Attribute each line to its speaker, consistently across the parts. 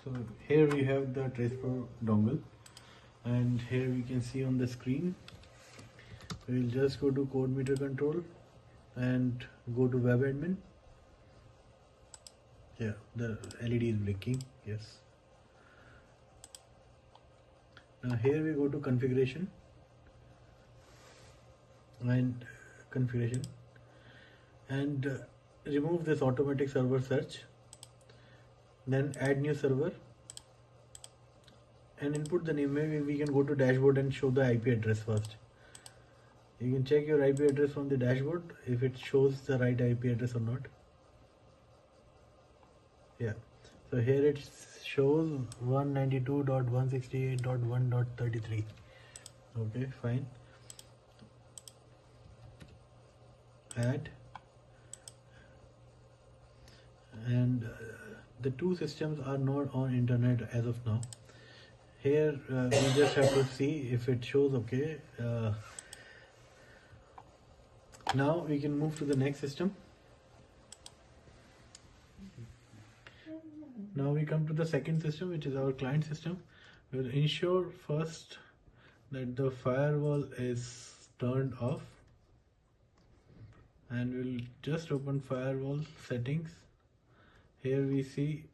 Speaker 1: So here we have the Tracepro dongle, and here we can see on the screen. We'll just go to code meter control and go to web admin. Yeah, the LED is blinking. Yes. Now here we go to configuration and remove this automatic server search. Then add new server and input the name. Maybe we can go to dashboard and show the IP address first. You can check your IP address from the dashboard if it shows the right IP address or not. Yeah, so here it shows 192.168.1.33. okay, fine. Add, and the two systems are not on internet as of now. Here we just have to see if it shows okay. Now we can move to the next system. Now we come to the second system, which is our client system. We'll ensure first that the firewall is turned off, and we'll just open firewall settings. Here we see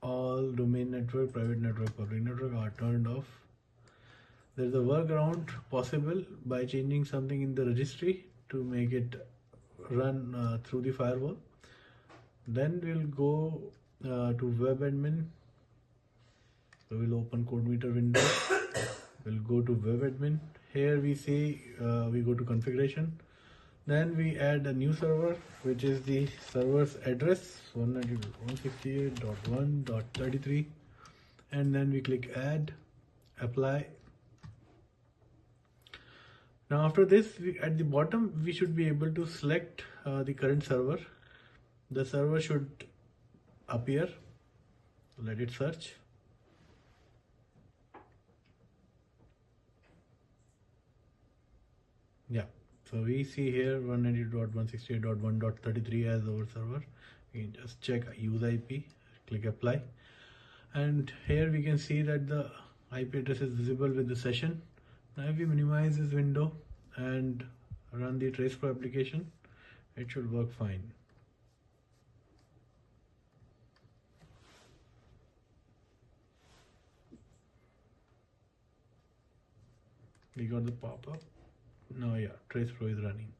Speaker 1: all domain network, private network, public network are turned off. There's a workaround possible by changing something in the registry to make it run through the firewall. Then we'll go to web admin. So we'll open code meter window. We'll go to web admin. Here we see we go to configuration. Then we add a new server, which is the server's address 192.168.1.33, and then we click add, apply. Now after this, at the bottom we should be able to select the current server. The server should appear. Let it search. Yeah, so we see here 192.168.1.33 as our server. We can just check use IP, click apply, and here we can see that the IP address is visible with the session. Now if we minimize this window and run the Tracepro application, it should work fine. We got the pop-up. Now yeah, Tracepro is running.